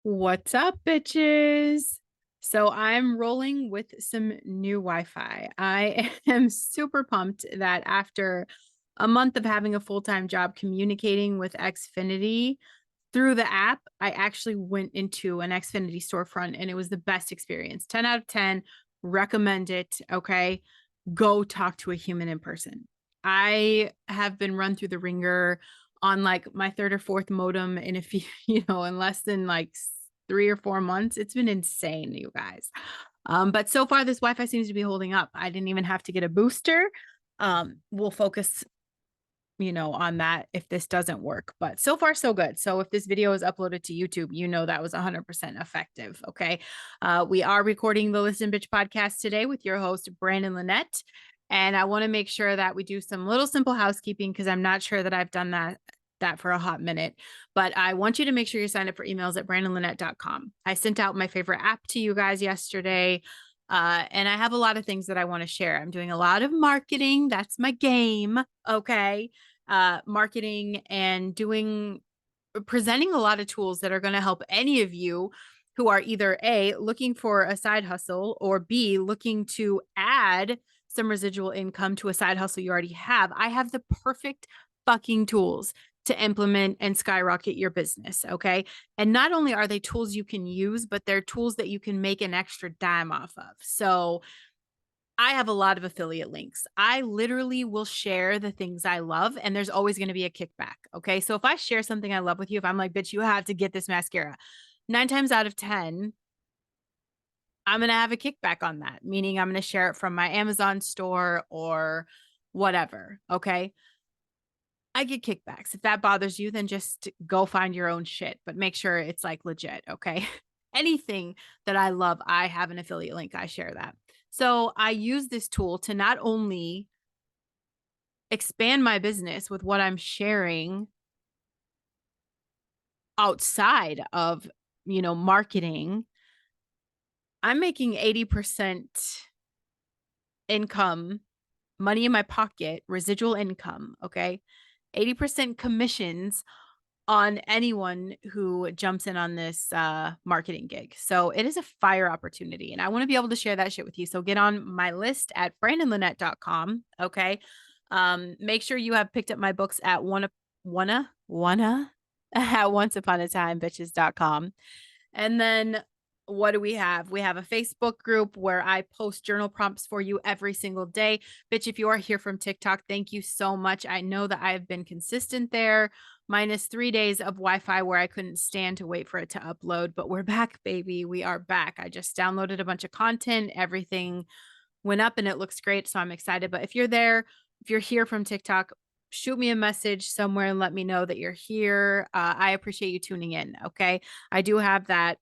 What's up, bitches? So I'm rolling with some new Wi-Fi. I am super pumped that after a month of having a full-time job communicating with Xfinity through the app, I actually went into an Xfinity storefront and it was the best experience. 10 out of 10. Recommend it. Okay. Go talk to a human in person. I have been run through the ringer on like my third or fourth modem in a few, in less than like 3 or 4 months. It's been insane, you guys. But so far, this Wi Fi seems to be holding up. I didn't even have to get a booster. We'll focus on that if this doesn't work. But so far, so good. So if this video is uploaded to YouTube, that was 100% effective. Okay. We are recording the Listen Bitch podcast today with your host, Brandon Lynette. And I want to make sure that we do some little simple housekeeping because I'm not sure that I've done that for a hot minute. But I want you to make sure you sign up for emails at brandonlynette.com. I sent out my favorite app to you guys yesterday. And I have a lot of things that I want to share. I'm doing a lot of marketing. That's my game. Okay. Marketing and presenting a lot of tools that are going to help any of you who are either A, looking for a side hustle, or B, looking to add some residual income to a side hustle you already have. I have the perfect fucking tools to implement and skyrocket your business. Okay. And not only are they tools you can use, but they're tools that you can make an extra dime off of. So I have a lot of affiliate links. I literally will share the things I love, and there's always going to be a kickback. Okay. So if I share something I love with you, if I'm like, bitch, you have to get this mascara, 9 times out of 10, I'm going to have a kickback on that, meaning I'm going to share it from my Amazon store or whatever. Okay. I get kickbacks. If that bothers you, then just go find your own shit, but make sure it's like legit. Okay. Anything that I love, I have an affiliate link. I share that. So I use this tool to not only expand my business with what I'm sharing outside of, marketing. I'm making 80% income, money in my pocket, residual income. Okay. 80% commissions on anyone who jumps in on this marketing gig. So it is a fire opportunity. And I want to be able to share that shit with you. So get on my list at brandonlynette.com. Okay. Make sure you have picked up my books at wanna at onceuponatimebitches.com. And then what do we have? We have a Facebook group where I post journal prompts for you every single day. Bitch, if you are here from TikTok, thank you so much. I know that I've been consistent there, minus 3 days of Wi-Fi where I couldn't stand to wait for it to upload, but we're back, baby. We are back. I just downloaded a bunch of content. Everything went up and it looks great. So I'm excited. But if you're here from TikTok, shoot me a message somewhere and let me know that you're here. I appreciate you tuning in. Okay. I do have that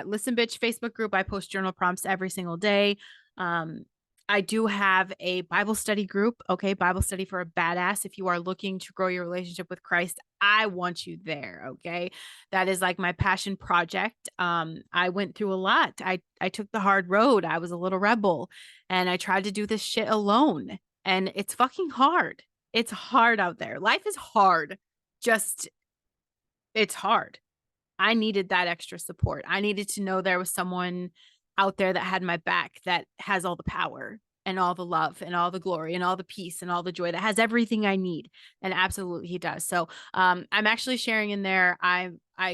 Listen Bitch Facebook group. I post journal prompts every single day. I do have a Bible study group. Okay. Bible study for a badass. If you are looking to grow your relationship with Christ, I want you there. Okay. That is like my passion project. I went through a lot. I took the hard road. I was a little rebel and I tried to do this shit alone. And it's fucking hard. It's hard out there. Life is hard. Just, it's hard. I needed that extra support. I needed to know there was someone out there that had my back, that has all the power and all the love and all the glory and all the peace and all the joy, that has everything I need. And absolutely he does. So I'm actually sharing in there. I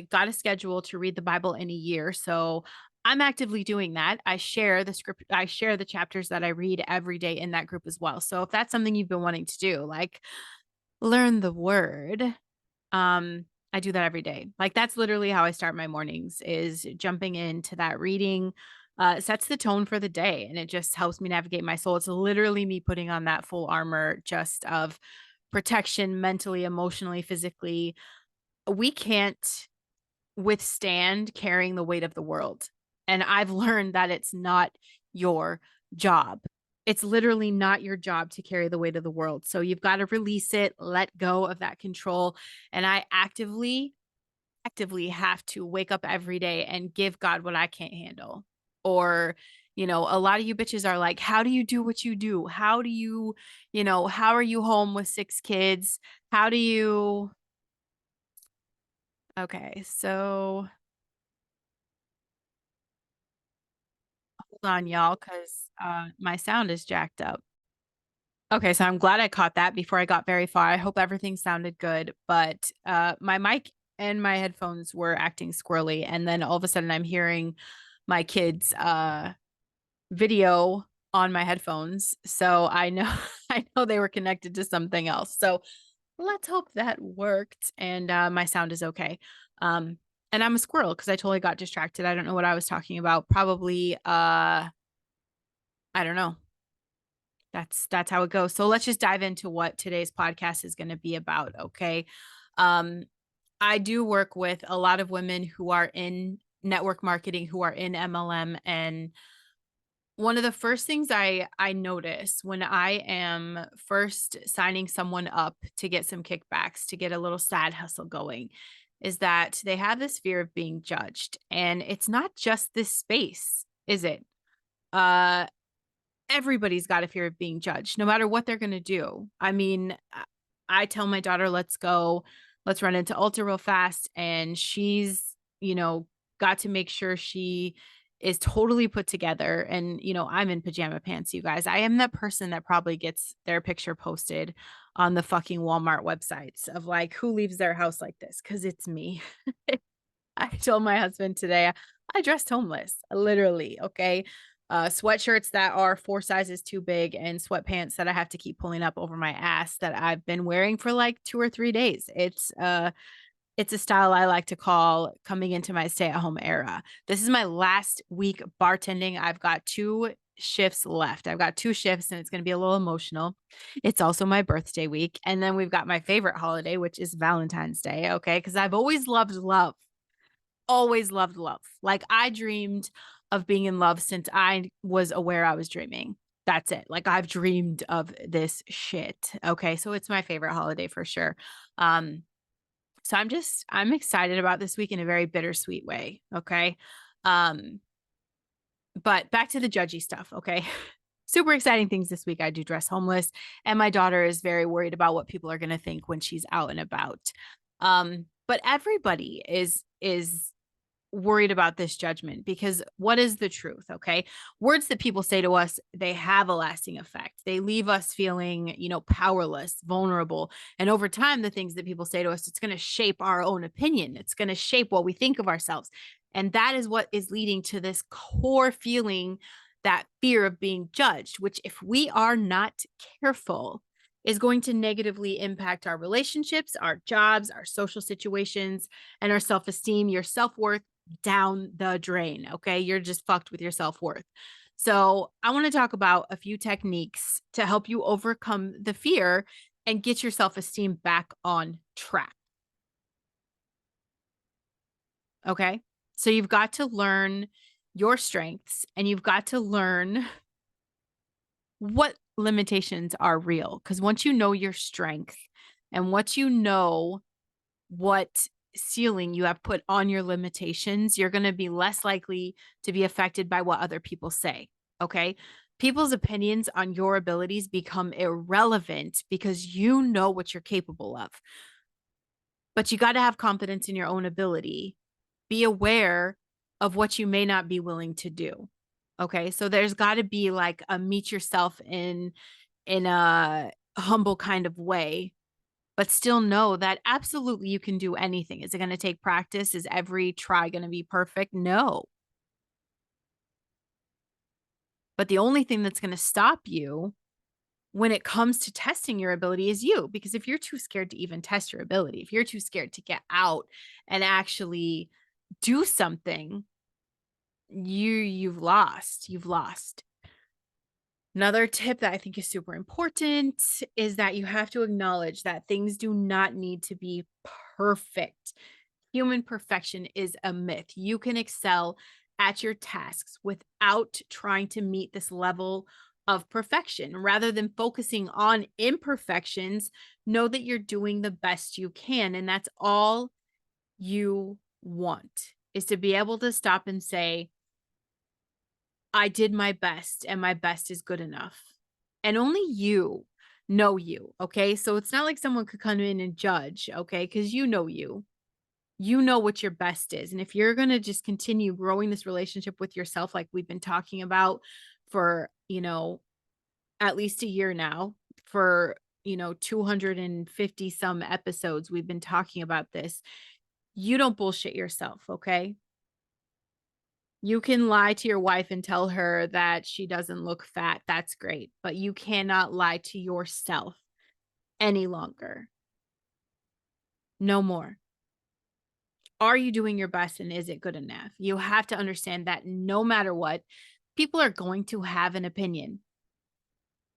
got a schedule to read the Bible in a year. So I'm actively doing that. I share the script, I share the chapters that I read every day in that group as well. So if that's something you've been wanting to do, like learn the word, I do that every day. Like that's literally how I start my mornings, is jumping into that reading. Sets the tone for the day and it just helps me navigate my soul. It's literally me putting on that full armor just of protection, mentally, emotionally, physically. We can't withstand carrying the weight of the world. And I've learned that it's not your job. It's literally not your job to carry the weight of the world. So you've got to release it, let go of that control. And I actively have to wake up every day and give God what I can't handle. Or, a lot of you bitches are like, how do you do what you do? How do you, how are you home with 6 kids? How do you, okay, so Hold on, y'all, because my sound is jacked up. Okay, so I'm glad I caught that before I got very far. I hope everything sounded good, but my mic and my headphones were acting squirrely, and then all of a sudden I'm hearing my kids' video on my headphones. So I know I know they were connected to something else. So let's hope that worked and my sound is okay. Um, and I'm a squirrel because I totally got distracted. I don't know what I was talking about. Probably I don't know. That's how it goes. So let's just dive into what today's podcast is going to be about, okay? Um I do work with a lot of women who are in network marketing, who are in MLM, and one of the first things I notice when I am first signing someone up to get some kickbacks, to get a little side hustle going, is that they have this fear of being judged. And it's not just this space, is it? Uh everybody's got a fear of being judged, no matter what they're going to do. I mean, I tell my daughter, let's go, let's run into Ulta real fast. And she's, got to make sure she is totally put together. And, I'm in pajama pants, you guys. I am that person that probably gets their picture posted on the fucking Walmart websites of like, who leaves their house like this? Cause it's me. I told my husband today I dressed homeless, literally. Okay. Sweatshirts that are 4 sizes too big and sweatpants that I have to keep pulling up over my ass that I've been wearing for like 2 or 3 days. It's a style I like to call coming into my stay-at-home era. This is my last week bartending. I've got 2 shifts left. I've got 2 shifts and it's going to be a little emotional. It's also my birthday week. And then we've got my favorite holiday, which is Valentine's Day. Okay. Because I've always loved love, always loved love. Like I dreamed of being in love since I was aware I was dreaming. That's it. Like I've dreamed of this shit. Okay. So it's my favorite holiday for sure. Um, so I'm excited about this week in a very bittersweet way. Okay. Um, but back to the judgy stuff. Okay. Super exciting things this week. I do dress homeless, and my daughter is very worried about what people are going to think when she's out and about. But everybody is worried about this judgment because what is the truth? Okay. Words that people say to us, they have a lasting effect. They leave us feeling, powerless, vulnerable. And over time, the things that people say to us, it's going to shape our own opinion. It's going to shape what we think of ourselves. And that is what is leading to this core feeling, that fear of being judged, which, if we are not careful, is going to negatively impact our relationships, our jobs, our social situations, and our self esteem, your self worth down the drain. Okay. You're just fucked with your self worth. So, I want to talk about a few techniques to help you overcome the fear and get your self esteem back on track. Okay. So, you've got to learn your strengths and you've got to learn what limitations are real. Because once you know your strength and once you know what ceiling you have put on your limitations, you're going to be less likely to be affected by what other people say. Okay. People's opinions on your abilities become irrelevant because you know what you're capable of. But you got to have confidence in your own ability. Be aware of what you may not be willing to do. Okay. So there's got to be like a meet yourself in a humble kind of way, but still know that absolutely you can do anything. Is it going to take practice? Is every try going to be perfect? No. But the only thing that's going to stop you when it comes to testing your ability is you. Because if you're too scared to even test your ability, if you're too scared to get out and actually do something, you've lost. You've lost. Another tip that I think is super important is that you have to acknowledge that things do not need to be perfect. Human perfection is a myth. You can excel at your tasks without trying to meet this level of perfection. Rather than focusing on imperfections, know that you're doing the best you can. And that's all you want, is to be able to stop and say, I did my best and my best is good enough. And only you know you. Okay. So it's not like someone could come in and judge. Okay. Because you know you. You know what your best is. And if you're going to just continue growing this relationship with yourself, like we've been talking about for, at least a year now, for, 250 some episodes, we've been talking about this. You don't bullshit yourself. Okay. You can lie to your wife and tell her that she doesn't look fat. That's great. But you cannot lie to yourself any longer. No more. Are you doing your best and is it good enough? You have to understand that no matter what, people are going to have an opinion.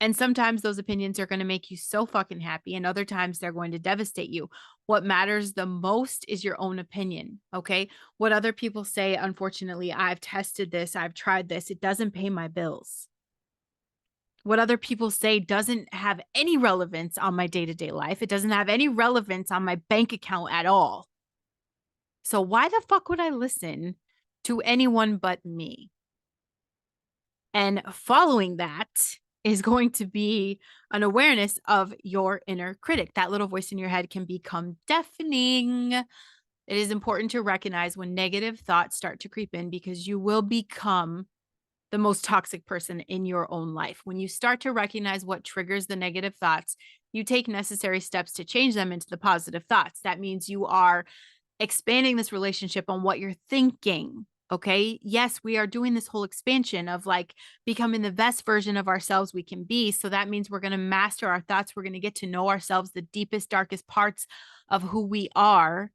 And sometimes those opinions are going to make you so fucking happy, and other times they're going to devastate you. What matters the most is your own opinion. Okay. What other people say, unfortunately, I've tested this, I've tried this, it doesn't pay my bills. What other people say doesn't have any relevance on my day to day life. It doesn't have any relevance on my bank account at all. So why the fuck would I listen to anyone but me? And following that is going to be an awareness of your inner critic. That little voice in your head can become deafening. It is important to recognize when negative thoughts start to creep in, because you will become the most toxic person in your own life. When you start to recognize what triggers the negative thoughts, you take necessary steps to change them into the positive thoughts. That means you are expanding this relationship on what you're thinking. Okay. Yes, we are doing this whole expansion of like becoming the best version of ourselves we can be. So that means we're going to master our thoughts. We're going to get to know ourselves, the deepest, darkest parts of who we are.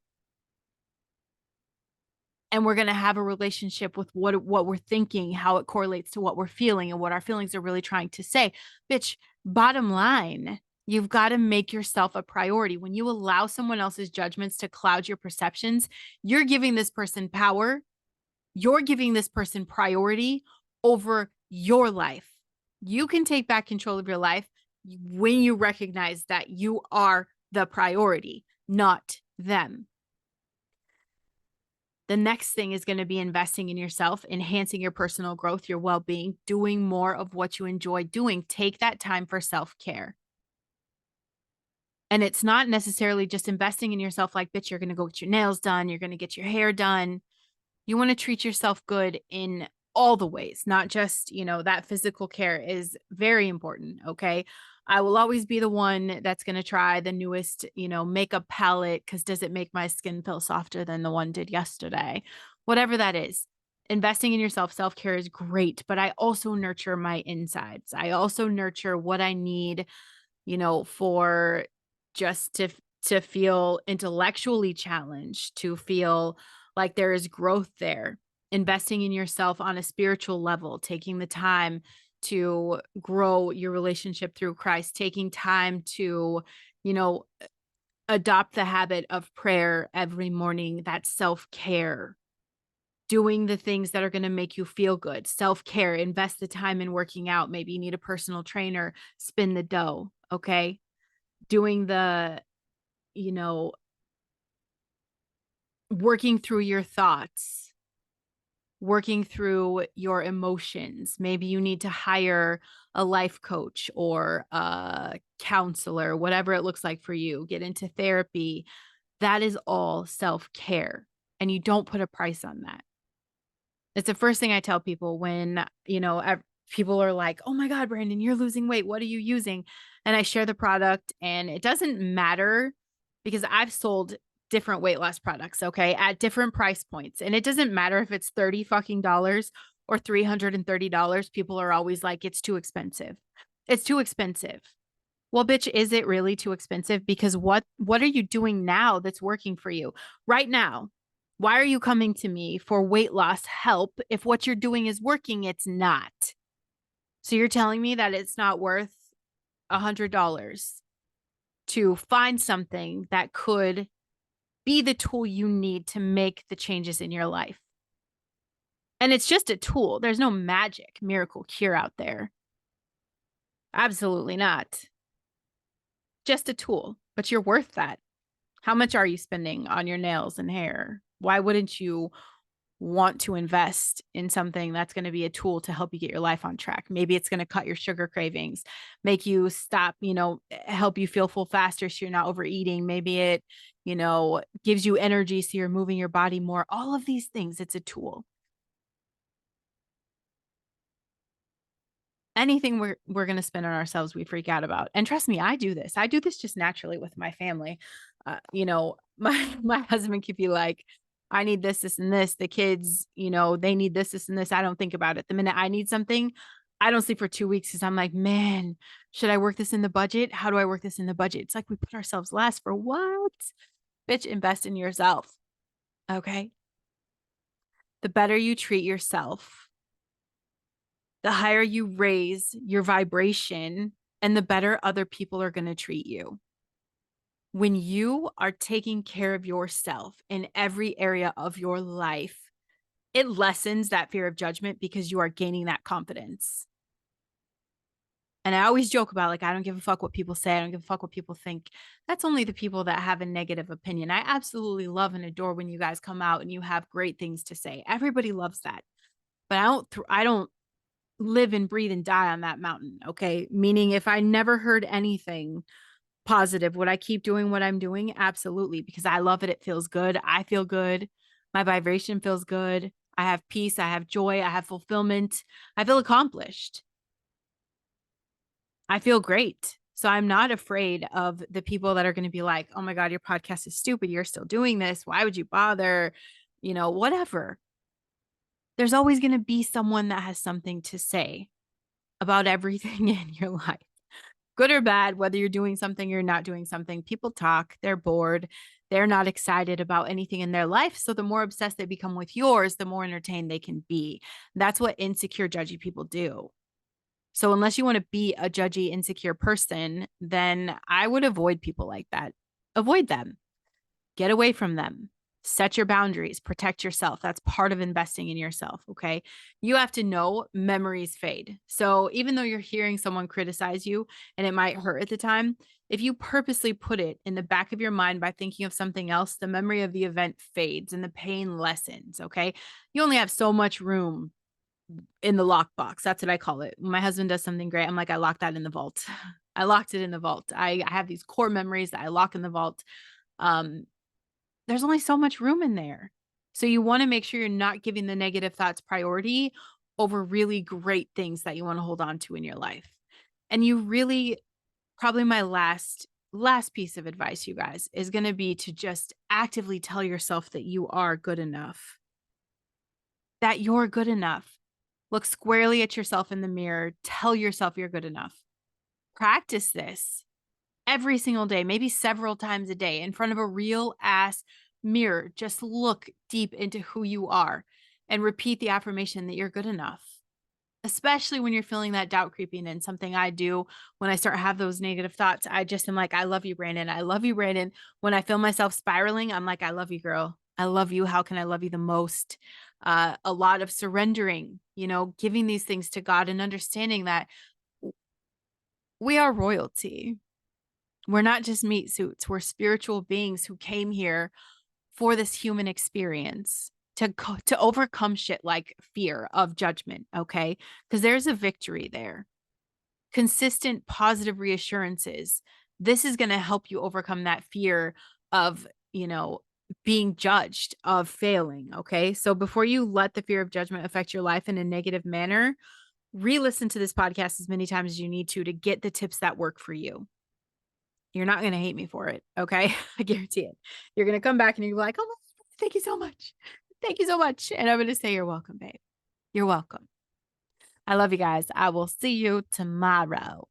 And we're going to have a relationship with what we're thinking, how it correlates to what we're feeling, and what our feelings are really trying to say. Bitch, bottom line, you've got to make yourself a priority. When you allow someone else's judgments to cloud your perceptions, you're giving this person power. You're giving this person priority over your life. You can take back control of your life when you recognize that you are the priority, not them. The next thing is going to be investing in yourself, enhancing your personal growth, your well-being, doing more of what you enjoy doing. Take that time for self-care. And it's not necessarily just investing in yourself like, bitch, you're going to go get your nails done, you're going to get your hair done. You want to treat yourself good in all the ways, not just, that physical care is very important. Okay. I will always be the one that's going to try the newest, makeup palette, because does it make my skin feel softer than the one did yesterday? Whatever that is. Investing in yourself, self-care is great, but I also nurture my insides. I also nurture what I need, for just to feel intellectually challenged, to feel like there is growth there. Investing in yourself on a spiritual level, taking the time to grow your relationship through Christ, taking time to, adopt the habit of prayer every morning. That's self-care. Doing the things that are going to make you feel good. Self-care, invest the time in working out. Maybe you need a personal trainer, spin the dough. Okay. Doing the, you know, working through your thoughts, working through your emotions. Maybe you need to hire a life coach or a counselor, whatever it looks like for you. Get into therapy. That is all self-care. And you don't put a price on that. It's the first thing I tell people when, people are like, oh my God, Brandon, you're losing weight. What are you using? And I share the product, and it doesn't matter because I've sold different weight loss products, okay, at different price points. And it doesn't matter if it's $30 fucking dollars or $330. People are always like, it's too expensive. It's too expensive. Well, bitch, is it really too expensive? Because what are you doing now that's working for you right now? Why are you coming to me for weight loss help if what you're doing is working? It's not. So you're telling me that it's not worth $100 to find something that could be the tool you need to make the changes in your life. And it's just a tool. There's no magic miracle cure out there. Absolutely not. Just a tool, but you're worth that. How much are you spending on your nails and hair? Why wouldn't you want to invest in something that's going to be a tool to help you get your life on track. Maybe it's going to cut your sugar cravings, make you stop, help you feel full faster so you're not overeating. Maybe it, gives you energy so you're moving your body more. All of these things, it's a tool. Anything we're going to spend on ourselves, we freak out about. And trust me, I do this. I do this just naturally with my family. My husband could be like, I need this, this, and this. The kids, they need this, this, and this. I don't think about it. The minute I need something, I don't sleep for 2 weeks because I'm like, man, should I work this in the budget? How do I work this in the budget? It's like we put ourselves last for what? Bitch, invest in yourself. Okay. The better you treat yourself, the higher you raise your vibration, and the better other people are going to treat you. When you are taking care of yourself in every area of your life, it lessens that fear of judgment because you are gaining that confidence. And I always joke about, like, I don't give a fuck what people say. I don't give a fuck what people think. That's only the people that have a negative opinion. I absolutely love and adore when you guys come out and you have great things to say. Everybody loves that. But I don't live and breathe and die on that mountain. Okay. Meaning if I never heard anything positive, would I keep doing what I'm doing? Absolutely. Because I love it. It feels good. I feel good. My vibration feels good. I have peace. I have joy. I have fulfillment. I feel accomplished. I feel great. So I'm not afraid of the people that are going to be like, oh my God, your podcast is stupid. You're still doing this. Why would you bother? Whatever. There's always going to be someone that has something to say about everything in your life, good or bad, whether you're doing something or not doing something. People talk, they're bored, they're not excited about anything in their life. So the more obsessed they become with yours, the more entertained they can be. That's what insecure, judgy people do. So unless you want to be a judgy, insecure person, then I would avoid people like that. Avoid them. Get away from them. Set your boundaries, protect yourself. That's part of investing in yourself. Okay. You have to know memories fade. So even though you're hearing someone criticize you and it might hurt at the time, if you purposely put it in the back of your mind by thinking of something else, the memory of the event fades and the pain lessens. Okay. You only have so much room in the lockbox. That's what I call it. When my husband does something great, I'm like, I locked that in the vault. I locked it in the vault. I have these core memories that I lock in the vault. There's only so much room in there. So you want to make sure you're not giving the negative thoughts priority over really great things that you want to hold on to in your life. And you really, probably my last piece of advice, you guys, is going to be to just actively tell yourself that you are good enough. That you're good enough. Look squarely at yourself in the mirror. Tell yourself you're good enough. Practice this every single day, maybe several times a day in front of a real ass mirror. Just look deep into who you are and repeat the affirmation that you're good enough. Especially when you're feeling that doubt creeping in. Something I do when I start to have those negative thoughts, I just am like, I love you, Brandon. I love you, Brandon. When I feel myself spiraling, I'm like, I love you, girl. I love you. How can I love you the most? A lot of surrendering, giving these things to God and understanding that we are royalty. We're not just meat suits. We're spiritual beings who came here for this human experience to overcome shit like fear of judgment. Okay. Because there's a victory there. Consistent positive reassurances. This is going to help you overcome that fear of, being judged, of failing. Okay. So before you let the fear of judgment affect your life in a negative manner, re-listen to this podcast as many times as you need to get the tips that work for you. You're not going to hate me for it. Okay. I guarantee it. You're going to come back and you're like, oh, thank you so much. Thank you so much. And I'm going to say, you're welcome, babe. You're welcome. I love you guys. I will see you tomorrow.